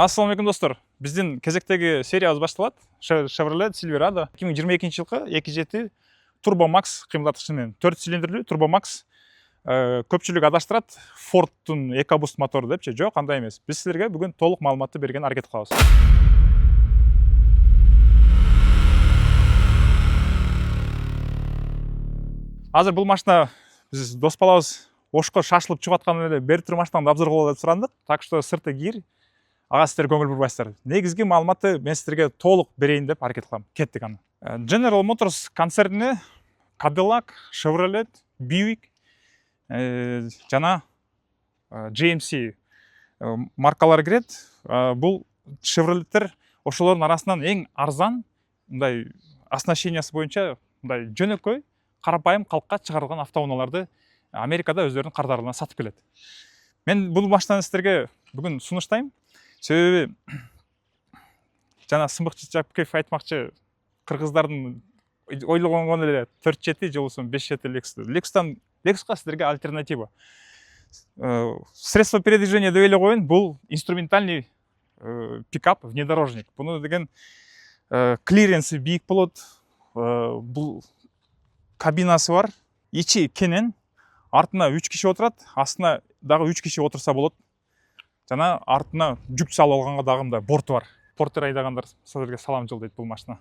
Ассаламалейкум достор. Биздин кезектеги сериябыз башталат. Chevrolet Silverado 2022 жылкы 2.7 Turbo Max кыймылдаткычы менен 4 цилиндрлүү Turbo Max. Көпчүлүк адаштырат Ford'ун EcoBoost мотору депчи. Жок, андай эмес. Биз силерге бүгүн толук маалыматты берген аракет кылабыз. Азыр бул машина биз дос балабыз Ошко шашылып чыгып аткан эле бери тур машинаңды обзор кылалы деп сурандык. Так что сырты кир. Ага сиздер көңүл бурбайсыздар. Негизги маалыматты мен сиздерге толук берейин деп аракет кылам. Кеттик аны. General Motors концернине Cadillac, Chevrolet, Buick жана GMC маркалары кирет. Бул Chevrolet'тер ошолордун арасынан эң арзан, мындай оснащениясы боюнча мындай жөнөкөй, карапайым калкка чыгарылган автоунааларды Америкада өздөрүнүн кардарына сатып келет. Мен бул машинаны сиздерге бүгүн сунуштайм. Себеби жана Сымбыкчы Жапкеев айтмакчы, кыргыздардын ойлогонгон эле 4.7 же болбосо 5.7 Lexus'ка сиздерге альтернатива. Средство передвижения деп эле коеюн, бул инструментальный пикап, внедорожник. Буну деген клиренси бийик болот, бул кабинасы бар, ичи кенен, артына 3 киши отурат, астына дагы 3 киши отурса болот. Жана артына жүк салып алганга дагы мындай борту бар. Портер айдагандар силерге салам жолдойт бул машина.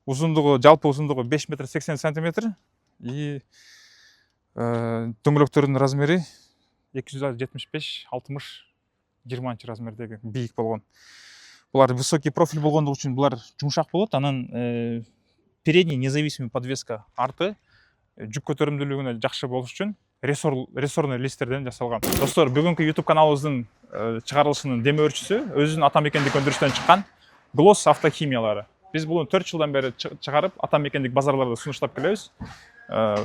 Узундугу, жалпы узундугу 5 метр 80 сантиметр и дөңгөлөктөрдүн размери 275-60 20 размердеги бийик болгон. Булар высокий профиль болгондугу үчүн булар жумшак болот. Анан передний независимый подвеска арты жүк көтөрүмдүүлүгүнө жакшы болуш үчүн рессорный листтерден жасалган. Достор, бүгүнкү YouTube каналыбыздын чыгарылышынын демөөрчүсү өзүнүн атамекендик өндүрүштөн чыккан Gloss автохимиялары. Биз буну 4 жылдан бери чыгарып, атамекендик базарларда сунуштап келебиз.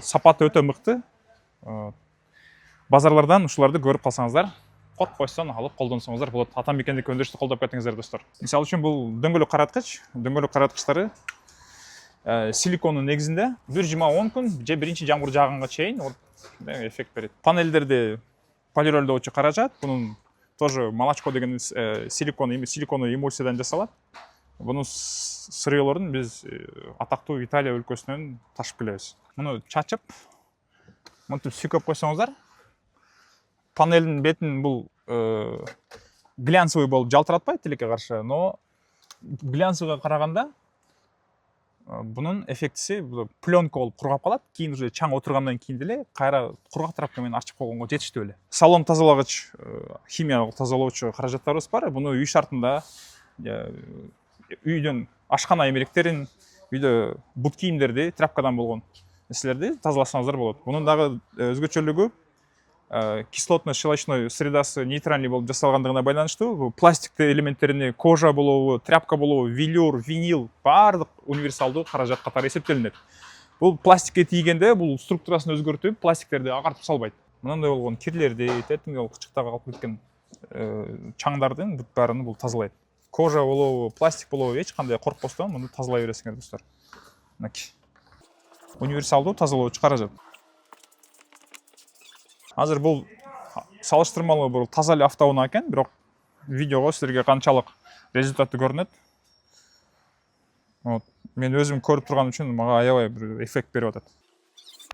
Сапаты өтө мыкты. Базарлардан ушуларды көрүп калсаңыздар, коркпостон алып колдонсоңуздар болот. Атамекендик өндүрүштү колдоп кетиңиздер, достор. Мисалы үчүн бул дөңгөлөк караткычтары силикондун негизинде 1-10 күн же биринчи жамгыр жааганга чейин эффект берет. Панелдерди полиролдоочу каражат, бунун тоже молочко деген силикону эмульсиядан жасалат. Бунун сырыөлөрүн биз атактуу Италия өлкөсүнөн ташып келебиз. Муну чачып, мынтип сүйкөп койсоңуздар, панелдин бетин бул глянцевый болуп жалтыратпайт тилекке каршы, но глянцевыйга караганда бунун эффектиси пленка болуп кургап калат. Кийин уже чаң отургандан кийин деле кайра кургак трапка менен ачып койгонго жетиштүү эле. Салон тазалагыч, химиялык тазалоочу каражаттарыбыз бар. Буну үй шартында үйдөн ашкана эмеректерин, үйдө бут кийимдерди, тряпкадан болгон нерселерди тазаласаңыздар болот. Бунун дагы өзгөчөлүгү кислотно-щелочной средасы нейтральный болуп жасалгандыгына байланыштуу. Пластиктик элементтерине кожа болобу, тряпка болобу, велюр, винил баардык универсалдуу каражат катары эсептелинет. Бул пластикке тийгенде бул структурасын өзгөртүп, пластиктерди агартып салбайт. Мындай болгон кирлерди, тетиңге кычыктагы калып кеткен чаңдардын бүт баарын бул тазалайт. Кожа болобу, пластик болобу, эч кандай коркпостон муну тазалай бересиңер, достор. Мынакей. Универсалдуу тазалоочу каражат. Азыр бул салыштырмалуу бул таза эле автоунаа экен, бирок видеого силерге канчалык результаты көрүнөт. Мен өзүм көрүп турган үчүн мага аябай бир эффект берип атат.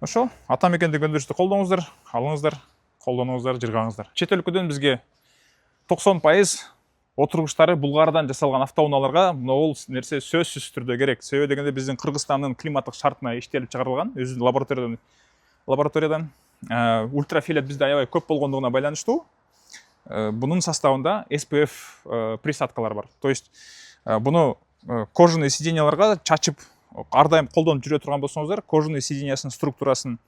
Ошо, атамекендик өндүрүштү колдоңуздар, алыңыздар, колдонуңуздар, жыргаңыздар. Чет өлкөдөн бизге 90% отургучтары Булгариядан жасалган автоунааларга бул нерсе сөзсүз түрдө керек. Себеби дегенде биздин Кыргызстандын климаттык шартына иштелип чыгарылган, өзүнүн лабораториядан ультрафиолет бизде аябай көп болгондугуна байланыштуу. Бунун составында SPF присадкалар бар. То есть буну кожаный сиденьяларга чачып, ар дайым колдонуп жүрө турган болсоңуздар, кожаный сиденьясынын структурасын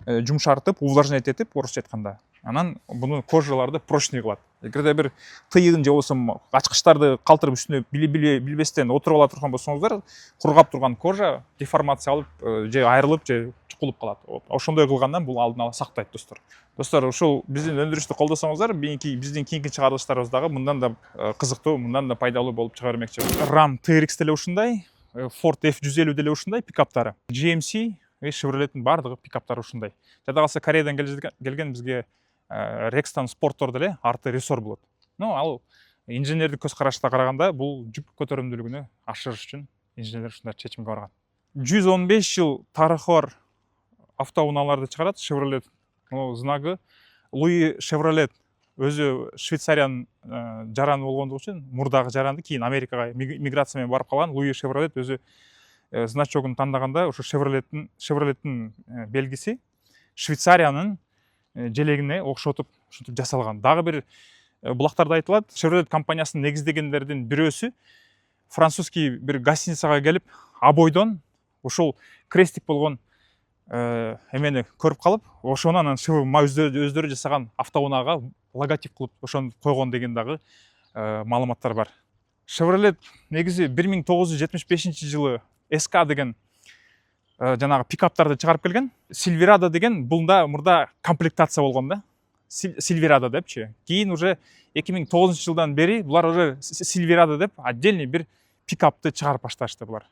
жумшартып, увлажнять этип, орусча айтканда, анан буну кожаларды прочный кылат. Эгерде бир тыйын же болбосо ачкычтарды калтырып үстүнө билбестен отуруп ала турган болсоңуздар, кургап турган кожа деформация алып, же айрылып, же чукулуп калат. Ошондой кылгандан бул алдын ала сактайт, достор. Достор, ушул биздин өндүрүштү колдосоңуздар, биздин кийинки чыгарылыштарыбыз дагы мындан да кызыктуу, мындан да пайдалуу болуп чыга бермекчи. Ram TRX деле ушундай, Ford F150 деле ушундай пикаптары. GMC Chevrolet'in бардыгы пикаптары ушундай. Жада калса Кореядан келген бизге Rexton Sport'tor деле арты рессор болот. Ал инженердик көз карашта караганда бул жүк көтөрүмдүүлүгүнү ашырыш үчүн инженерлер ушундай чечимге барган. 115 жыл тарыхы бар автоунааларды чыгарат Chevrolet. Знагы Луи Chevrolet өзү Швейцариянын жараны болгондугу үчүн, мурдагы жаранды, кийин Америкага миграция менен барып калган Луи Chevrolet өзү значогун тандаганда ошо Chevrolet'тин белгиси Швейцариянын желегине окшотуп ушинтип жасалган. Дагы бир булактарда айтылат, Chevrolet компаниясынын негиздегендердин бирөөсү французский бир гостиницага келип, обойдон ошол крестик болгон эмени көрүп калып, ошону анан өздөрү жасаган автоунаага логотип кылып ошону койгон деген дагы маалыматтар бар. Chevrolet негизи 1975 жылы SK деген жанагы пикаптарды чыгарып келген. Silverado деген булда мурда комплектация болгон да. Silverado депчи. Кийин уже 2009 жылдан бери булар уже Silverado деп отдельный бир пикапты чыгарып башташты булар.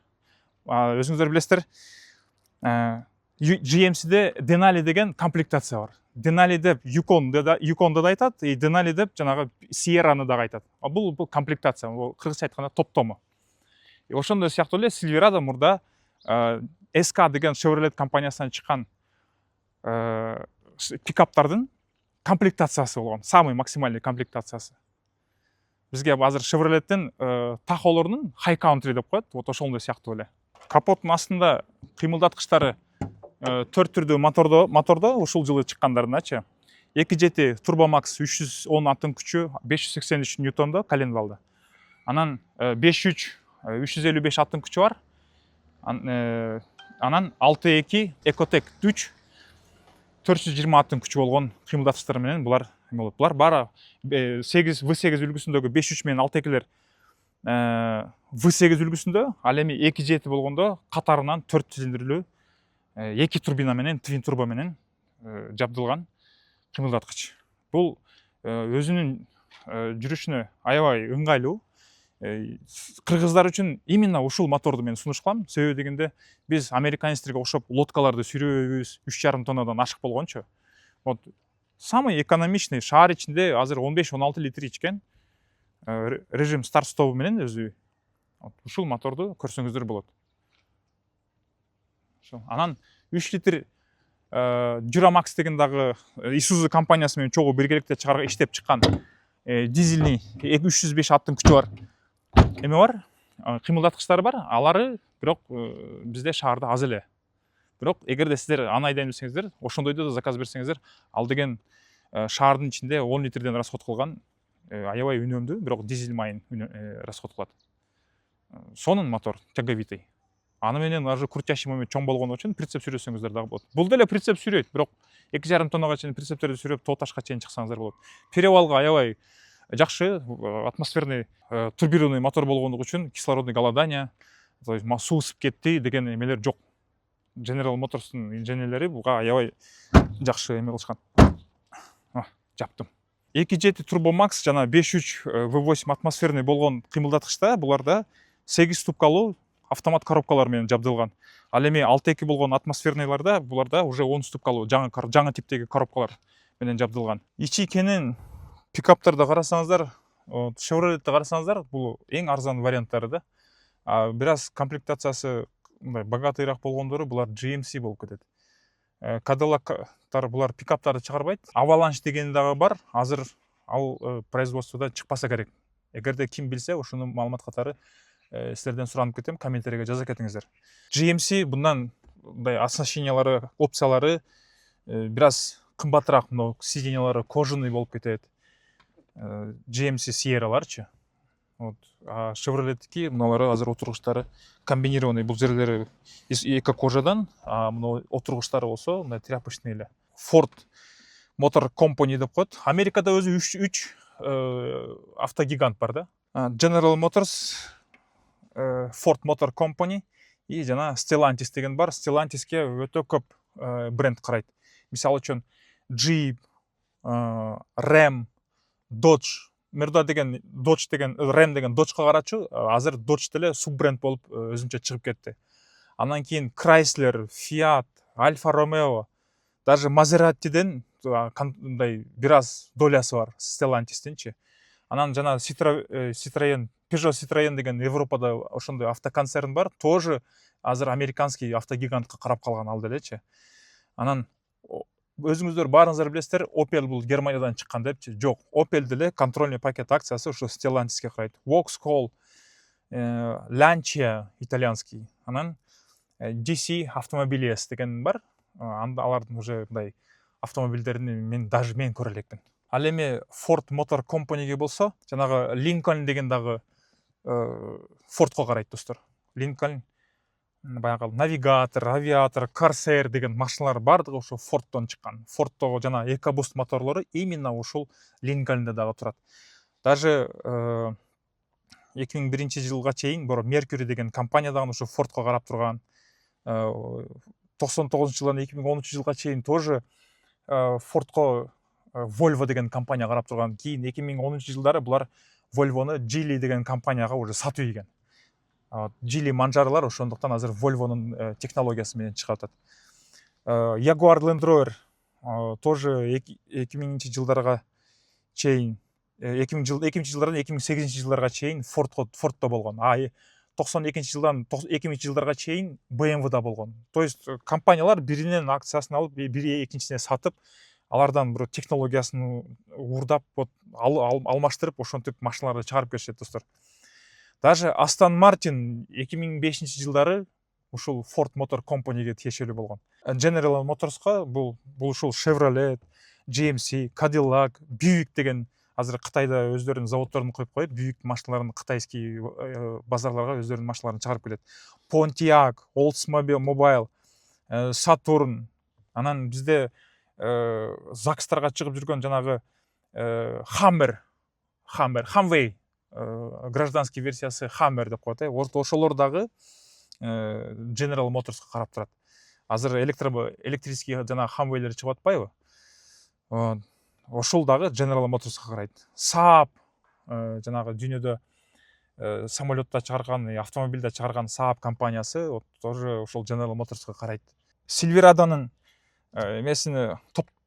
Өзүңүздөр билесиздер, GMC'де Denali деген комплектация бар. Denali деп Yukon'da да айтат, Denali деп жанагы Sierra'ны да айтат. Бул комплектация, кыргызча айтканда топтому. Ошондой сыяктуу эле Silverado мурда SK деген Chevrolet компаниясынан чыккан пикаптардын комплектациясы болгон, самый максимальный комплектациясы. Бизге азыр Chevrolet'тин Taho'лорунун High Country деп коет, вот ошондой сыяктуу эле. Капоттун астында кыймылдаткычтары 4 түрдүү мотордо ушул жылы чыккандарыначы. 2.7 Turbo Max 310 аттын күчү, 583 ньютондо коленвалда. Анан 5.3 355 аттын күчү бар. Анан 6.2 Ecotec 3 420 аттын күчү болгон кыймылдаткычтар менен булар болот. Булар баары V8 үлгүсүндөгү 5.3 менен 6.2лер V8 үлгүсүндө, ал эми 2.7 болгондо катарынан 4 цилиндрлүү 2 турбина менен, твин турбо менен жабдылган кыймылдаткыч. Бул өзүнүн жүрүшүнө аябай ыңгайлуу. Кыргыздар үчүн именно ушул моторду мен сунуш кылам. Себеби дегенде биз американецтерге окшоп лодкаларды сүйрөбөйбүз, 3,5 тоннадан ашык болгончу. Вот самый экономичный шаар ичинде азыр 15-16 литр ичкен режим старт-стоп менен өзү ушул моторду көрсөңүздөр болот. Анан 3 литр Duramax деген дагы Isuzu компаниясы менен чогуу биргеликте иштеп чыккан дизельный 305 аттын күчү бар эме бар, кыймылдаткычтары бар. Алары бирок бизде шаарда аз эле. Бирок эгерде сиздер аны айдайм десеңиздер, ошондойдо да заказ берсеңиздер, ал деген шаардын ичинде 10 литрден расход кылган аябай үнөмдүү, бирок дизель майын расход кылат. Сонун мотор, тяговитый. Аны менен даже крутящий момент чоң болгон үчүн прицеп сүрөсөңүздөр дагы болот. Бул деле прицеп сүрөйт, бирок 2,5 тоннага чейин прицептерди сүрөп, тоо ташка чейин чыксаңыздар болот. Перевалга аябай жакшы, атмосферный турбированный мотор болгондугу үчүн кислородный голодание, суу ысып кетти деген эмелер жок. General Motors'тун инженерлери буга аябай жакшы эме кылышкан. Жаптым. 2.7 Turbo Max жана 5.3 V8 атмосферный болгон кыймылдаткычта буларда 8 ступкалуу автомат коробкалар менен жабдылган. Ал эми 6.2 болгон атмосферныйларда буларда уже 10 ступкалуу жаңы типтеги коробкалар менен жабдылган. Ичи-кенин пикаптарды карасаңыздар, Chevrolet'ти карасаңыздар, бул эң арзан варианттары да. Бир аз комплектациясы мындай богатыйраак болгондору булар GMC болуп кетет. Cadillac'тар булар пикаптарды чыгарбайт. Avalanche деген дагы бар. Азыр ал производствода чыкпаса керек. Эгерде ким билсе, ошонун маалымат катары силерден суранып кетем, комментарийге жаза кетиңиздер. GMC bundan оснащениялары, опциялары бир аз кымбатыраак, мына сиденьялары кожаный болуп кетет. GMC Sierra'ларчы. Вот, Chevrolet'тики мыналары азыр отургучтары комбинированный, бул жерлери эко кожадан, мына отургучтары болсо мына тряпочный эле. Ford Motor Company деп коет. Америкада өзү 3 автогигант бар да. General Motors, Ford Motor Company и жана Stellantis деген бар. Stellantisке өтө көп бренд карайт. Мисалы үчүн Jeep, Ram, Dodge, Merda деген Dodge деген Ram деген Dodge'ка карачу, азыр Dodge деле суббренд болуп өзүнчө чыгып кетти. Андан кийин Chrysler, Fiat, Alfa Romeo, даже Maseratti'ден мындай бир аз долясы бар Stellantis'тинчи. Анан жана Citroen, Peugeot Citroen деген Европада ошондой автоконцерн бар, тоже азыр американский автогигантка карап калган ал делечи. Анан өзүңүздөр баарыңыздар билесиздер, Opel бул Германиядан чыккан депчи. Жок, Opel деле контрольный пакет акциясы ушу Stellantis'ке карайт. Vauxhall, Lancia итальянский, анан DC Automobiles деген бар. Алардын уже мындай автомобилдерин мен көрө элекмин. Ал эми Ford Motor Company'ге болсо, жанагы Lincoln деген дагы Fordко карайт достор. Lincoln баягы навигатор, авиатор, Corsair деген машиналар бардыгы ошо Fordтон чыккан. Fordто жана EcoBoost моторлору именно ушул Lincoln'де дагы турат. Даже 2001 жылга чейин Mercury деген компания дагы ушу Fordко карап турган. 99 жылдан 2013 жылга чейин тоже Fordко Volvo деген компания карап турган. Кийин 2010 жылдары булар Volvo'ну Geely деген компанияга уже сатып ийген. Geely манжарлар ошондуктан азыр Volvo'нун технологиясы менен чыгып атат. Jaguar Land Rover тоже 2000 жылдарга чейин 2000 жылдардан 2008 жылдарга чейин Ford'то болгон. 92 жылдан 2000 жылдарга чейин BMW-да болгон. То есть компаниялар биринен акциясын алып, бири экинчисине сатып, алардан бир технологиясын урдап, алмаштырып, ошентип машиналарды чыгарып келишет достор. Даже Aston Martin 2005 жылдары ушул Ford Motor Company'ге тиешелүү болгон. General Motors'ка бул ушул Chevrolet, GMC, Cadillac, Buick деген азыр Кытайда өздөрүнүн заводдорун коюп коюп, Buick машиналарын кытайский базарларга өздөрүнүн машиналарын чыгарып келет. Pontiac, Oldsmobile, Saturn, анан бизде ЗАГСтарга чыгып жүргөн жанагы Humvee, гражданский версиясы Hammer деп коет. Ошолор дагы General Motors'ка карап турат. Азыр электрический жана Humvee'лер чыгып атпайбы? Ошол дагы General Motors'ка карайт. Saab, жанагы дүйнөдө самолетта чыгарган, автомобилде чыгарган Saab компаниясы тоже ошол General Motors'ка карайт. Silverado'нун эмесини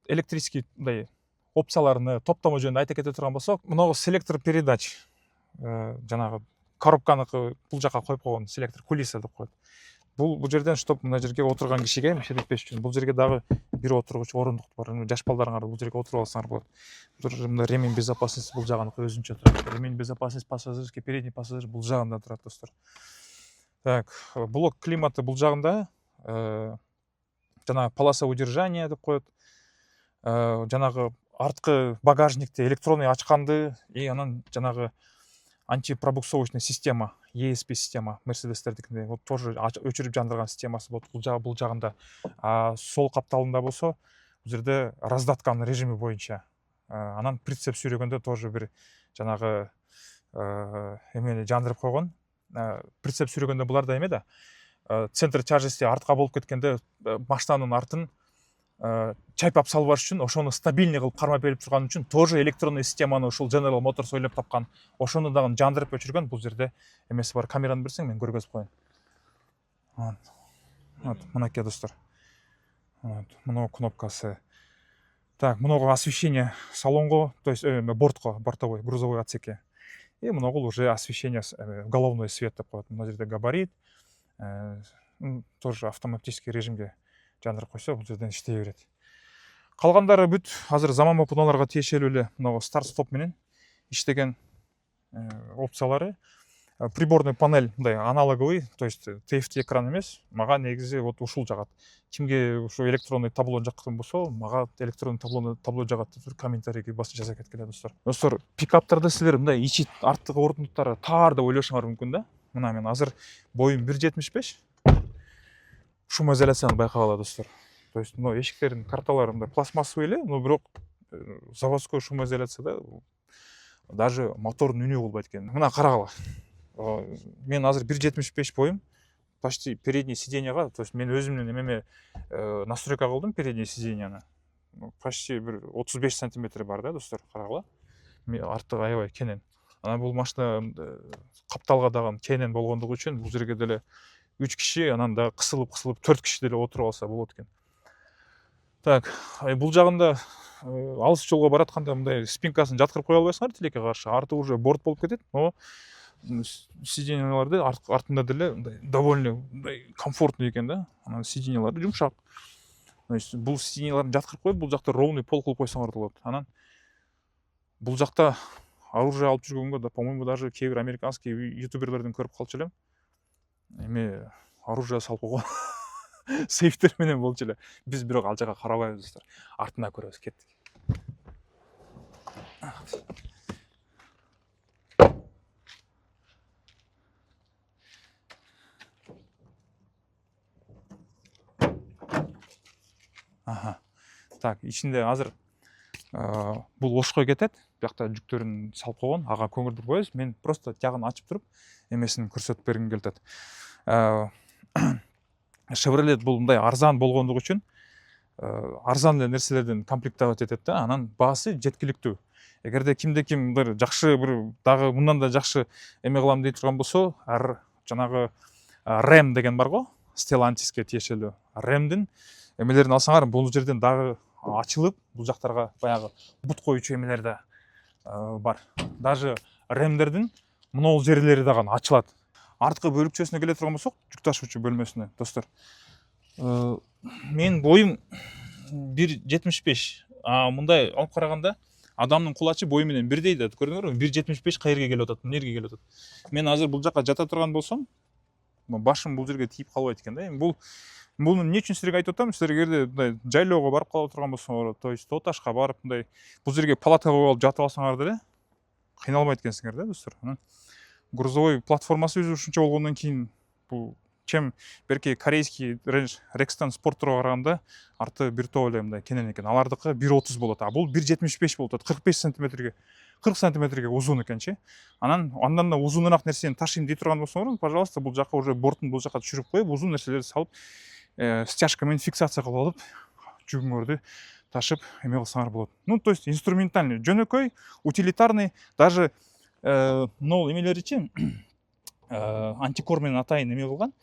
электрический мындай опцияларыны топтомо жөнүндө айта кете турган болсок, мынагы селектор передач, жанагы коробканы бул жака коюп койгон селектор кулиса деп коет. Бул жерден чтоб мына жерге отурган кишиге мешетпеш үчүн бул жерге дагы бир отургуч орундук бар. Жаш балдарыңар бул жерге отуруп алсаңар болот. Мында ремень безопасности бул жагында өзүнчө турат. Ремень безопасности пассажирский, передний пассажир бул жагында турат достор. Так, блок климаты бул жагында, жанагы полоса удержания деп коет. Жанагы арткы багажникти электронный ачканды, анан жанагы антипробуксовочный система, ESP система, Mercedes'тердикинде, вот тоже өчүрүп жандырган системасы болот бул жагында. Сол капталында болсо, бул жерде раздатканын режими боюнча. Анан прицеп сүйрөгөндө тоже бир жанагы эмени жандырып койгон. Прицеп сүйрөгөндө буларда эме да, центр тяжести артка болуп кеткенде машинанын артын чайпап салбаш үчүн, ошону стабильный кылып кармап берип турган үчүн тоже электронный системаны ушул General Motors ойлоп тапкан. Ошону дагы жандырып өчүргөн. Бул жерде эмеси бар. Камераны берсең, мен көргөзүп коеюн. Вот, мынакей достор. Вот, мына кнопкасы. Так, мына освещение салонго, то есть бортовой, грузовой отсеке. И мына уже освещение, головной свет деп коет. Мына жерде габарит, тоже автоматический режимге жандырып койсо, бул жерден иштей берет. Калгандары бүт азыр заманбап унааларга тиешелүү эле мына старт-стоп менен иштеген опциялары. Приборный панель мындай аналоговый, то есть TFT экран эмес. Мага негизи вот ушул жагат. Кимге ушу электронный табло жаккан болсо, мага электронный табло жагат деп комментарийге басып жаза кеткиле достор. Достор, пикаптарда силер мындай ичи арттагы орындуктары таар деп ойлошуңар мүмкүн да. Мына мен азыр боюм 1.75. Шумоизоляцияны байкагыла достор. То есть, эшиктердин карталары мындай пластмассовый эле, но бирок заводской шумоизоляцияда даже мотордун үнү болбойт экен. Мына карагыла. Мен азыр 1.75 боюм. Почти передний сиденьяга, то есть мен өзүмдүн эмеме настройка кылдым передний сиденьяны. Почти бир 35 сантиметр бар да достор, карагыла. Арты аябай кенен. Анан бул машина капталга дагы кенен болгондугу үчүн бул жерге деле 3 киши, анан да кысылып 4 киши деле отуруп алса болот экен. Так, бул жагында алыс жолға баратканда мындай спинкасын жаткырып кое албайсыңар тилекке каршы, арты уже борт болуп кетет, но сиденьяларды артында деле мындай довольно мындай комфортный экен да. Анан сиденьялары жумшак. Значит, бул сиденьяларды жаткырып коюп, бул жакта ровный пол кылып койсоңор да болот. Анан бул жакта оружие алып жүргөнгө да, по-моему, даже кээ бир американский ютуберлерден көрүп калчу элем. Эме оружие салып койгон сейфтер менен болчу эле. Биз бирок ал жака карабайбыз достор. Артына көрөбүз, кеттик. Так, ичинде азыр бул ошко кетет. Биякта жүктөрүн салып койгон, ага көңүл бурбайбыз. Мен просто тягын ачып туруп, эмесин көрсөтүп бергим келип атат. Chevrolet бул мындай арзан болгондугу үчүн арзан эле нерселерден комплектовать этет да, анан баасы жеткиликтүү. Эгерде кимде ким бир жакшы бир дагы мындан да жакшы эме кылам дей турган болсо, жанагы Ram деген бар го, Stellantisке тиешелүү. Ramдин эмелерин алсаңар, бул жерден дагы ачылып, бул жактарга баягы бут коючу эмелер да бар. Даже Ramдердин монол жерлери дагы ачылат. Арткы бөлүкчөсүнө келе турган болсок, жүк ташуучу бөлмөсүнө, достор. Мен боюм 1.75. Мындай алып караганда адамдын кулачы бою менен бирдей да, көрдүңөрбү? 1.75 кайерге келип атат, эмнеге келип атат. Мен азыр бул жака жата турган болсом, башым бул жерге тийип калбайт экен да. Буну эмне үчүн силерге айтып атам? Силер эгерде мындай жайлоого барып кала турган болсоңор, то есть Тоо ташка барып мындай бул жерге палата коюп алып жатып алсаңар деле кыйналбайт экенсиңер да, достор. Грузовой платформасы ушунча болгондон кийин бул чем берки корейский Rexton спорттурга караганда арты бир тоо эле мындай кенен экен. Алардыкы 1.30 болот. Бул 1.75 болуп атат. 45 сантиметрге, 40 сантиметрге узун экенчи. Андан да узунураак нерсени ташыйм дей турган болсоңор, пожалуйста, бул жака уже борттун бул жака түшүрүп коюп, узун нерселерди салып, стяжка менен фиксация кылып алып, жүгүңөрдү ташып эме кылсаңар болот. То есть инструментальный, жөнөкөй, утилитарный, даже могул эмелеричи антикор менен атайын эме кылган.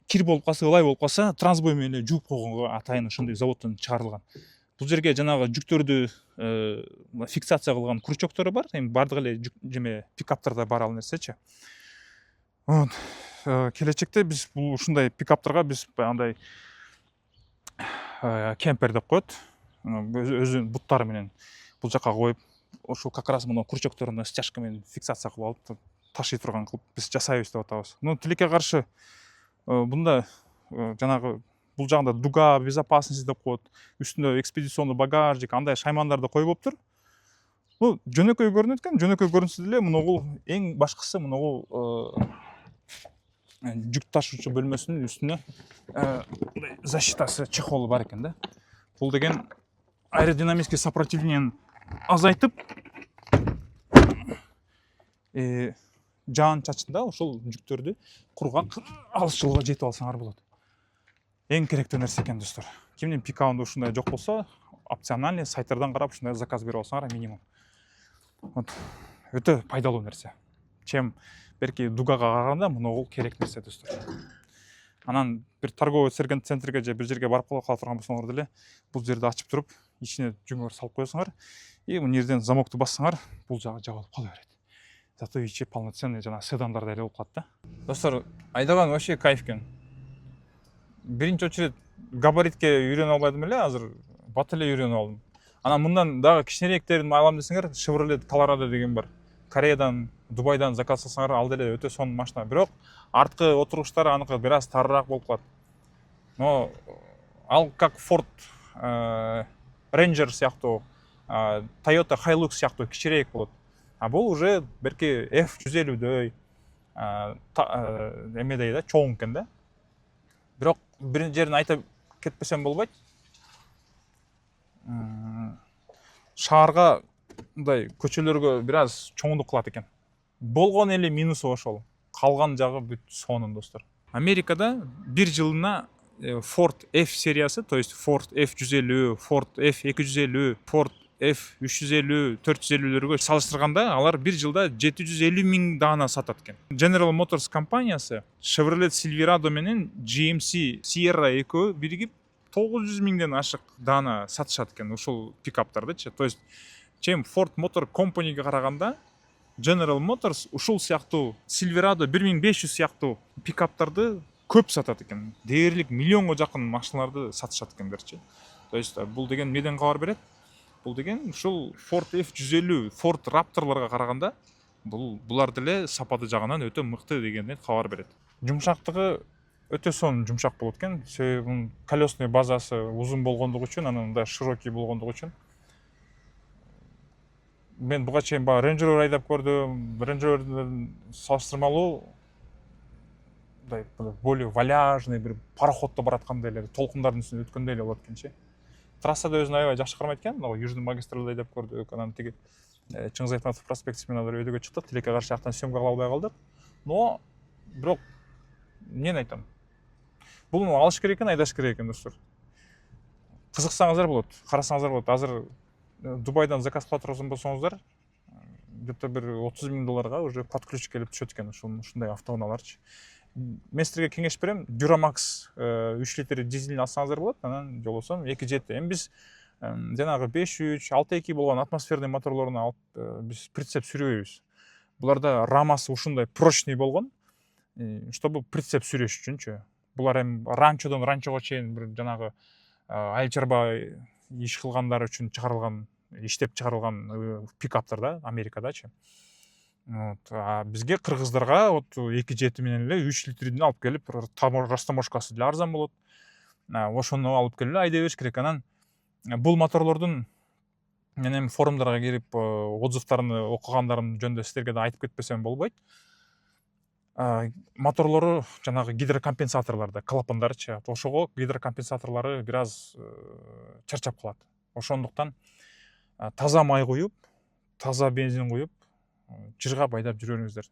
Кир болуп калса, ылай болуп калса, трансбой менен эле жууп койгонго атайын ошондой заводдон чыгарылган. Бул жерге жанагы жүктөрдү фиксация кылган крючоктору бар. Эми бардык эле жеме пикаптарда бар ал нерсечи. Келечекте биз бул ушундай пикаптарга биз андай кемпер деп коет. Өзүнүн буттары менен бул жака коюп, ошол как раз мына крючокторуна стяжка менен фиксация кылып алып ташый турган кылып биз жасайбыз деп атабыз. Тилекке каршы бунда жанагы бул жагында дуга безопасности деп коет, үстүндө экспедиционный багажник, андай шаймандарды коюп болуптур. Бул жөнөкөй көрүнөт экен, жөнөкөй көрүнсө деле мунугу эң башкысы мунугу жүк ташуучу бөлмөсүнүн үстүнө защитасы, чехолу бар экен да. Бул деген аэродинамический сопротивлениени азайтып, жаан чачында ошол жүктөрдү кургак алыс жолго жетип алсаңар болот. Эң керектүү нерсе экен, достор. Кимдин пикабында ушундай жок болсо, опциональный сайттардан карап ушундай заказ берип алсаңар минимум. Өтө пайдалуу нерсе. Чем берки дугага караганда мунугу керек нерсе, достор. Анан бир торговый центрге же бир жерге барып кала турган болсоңор деле, бул жерди ачып туруп, ичине жүгүңөр салып койсоңор, мына жерден замокту бассаңар, бул жагы жабылып кала берет. Зато ичи полноценный жана седандардай эле болуп калат да. Достор, айдаган вообще кайф экен. Биринчи очередь габаритке үйрөнө албадым эле, азыр бат эле үйрөнүп алдым. Анан мындан дагы кичинерээктерин алам десеңер, Chevrolet Colorado деген бар. Кореядан, Дубайдан заказ алсаңар, ал деле өтө сонун машина. Бирок арткы отуруштары аныкы бир аз тарыраак болуп калат. Но ал как Ford Ranger сыяктуу, Toyota Hilux сыяктуу кичиреек болот. Бул уже берки F150дөй, эмедей да, чоң экен да. Бирок бир жерин айтып кетпесем болбойт. Шаарга мындай көчөлөргө бир аз чоңдук кылат экен. Болгон эле минусу ошол. Калган жагы бүт сонун, достор. Америкада бир жылына Ford F сериясы, то есть Ford F150, Ford F250, Ford F350, 450лөргө салыштырганда алар бир жылда 750 миң даана сатат экен. General Motors компаниясы Chevrolet Silverado менен GMC Sierra экөө биригип 900 миңден ашык дана сатышат экен ушул пикаптардычы. То есть чем Ford Motor Company'ге караганда General Motors ушул сыяктуу Silverado 1500 сыяктуу пикаптарды көп сатат экен. Дээрлик миллионго жакын машиналарды сатышат экендерчи. То есть бул деген неден кабар берет? Бул деген ушул Ford F150, Ford Raptor'ларга караганда булар деле сапаты жагынан өтө мыкты дегенден кабар берет. Жумшактыгы өтө сонун жумшак болот экен. Себеби бунун колесный базасы узун болгондугу үчүн, анан мындай широкий болгондугу үчүн. Мен буга чейин баягы Range Rover айдап көрдүм. Range Rover салыштырмалуу мындай более вальяжный бир пароходдо бараткандай эле, толкундардын үстүнөн өткөндөй эле болот экенчи. Трассада өзүн аябай жакшы кармайт экен. Мына Южный магистралда айдап көрдүк. Анан тиги Чыңгыз Айтматов проспектисинен алып өйдөгө чыктык. Тилекке каршы жактан съемка кыла албай калдык. Но бирок эмнени айтам? Буну алыш керек экен, айдаш керек экен достор. Кызыксаңыздар болот, карасаңыздар болот. Азыр Дубайдан заказ кыла турган болсоңуздар, где-то бир $30,000 уже под ключ келип түшөт экен ушундай автоунааларчы. Мен силерге кеңеш берем, Duramax 3 литр дизелин алсаңыздар болот, анан жолбосо 2.7. Эми биз жанагы 5.3, 6.2 болгон атмосферный моторлорун алып биз прицеп сүрөбүз. Буларда рамасы ушундай прочный болгон, чтобы прицеп сүрөш үчүнчү. Булар эми ранчодон ранчого чейин бир жанагы айыл чарба иш кылгандар үчүн чыгарылган, иштеп чыгарылган пикаптар да, Америкадачы. Бизге кыргыздарга вот 2.7 менен эле 3 литрден алып келип, растаможкасы деле арзан болот. Ошону алып келип айдай бериш керек. Анан бул моторлордун мен эми форумдарга кирип отзывдарын окугандарым жөнүндө силерге да айтып кетпесем болбойт. Моторлору жанагы гидрокомпенсаторлорда, клапандарчы. Ошого гидрокомпенсаторлору бир аз чарчап калат. Ошондуктан таза май куюп, таза бензин куюп, жыргап айдап жүрөңүздөр.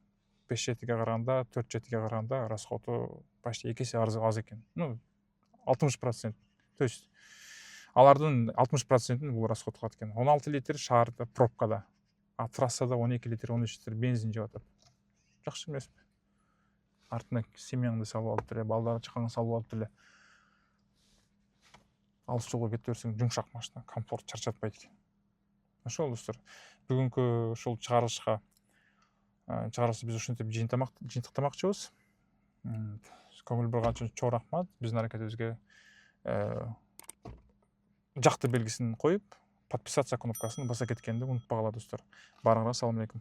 5.7-ге караганда, 4.7-ге караганда расходу почти 2 эсе аз экен. 60%. То есть алардын 60%-ин бул расход кылат экен. 16 литр шаарда пробкада, а трассада 12 литр, 13 литр бензин жеп атат. Жакшы эмеспи? Артына семьяңды салып алып деле, балдарды чакаңды салып алып деле алыс жолго кетип берсең, жумшак машина, комфорт, чарчатпайт экен. Ошол достор, бүгүнкү ушул чыгарылышка биз ушинтип жыйынтыктамакчыбыз. Көңүл бурган үчүн чоң рахмат. Биздин аракетибизге жакты белгисин коюп, подписаться кнопкасын баса кеткенди унутпагыла достор. Баарыңарга салам алейкум.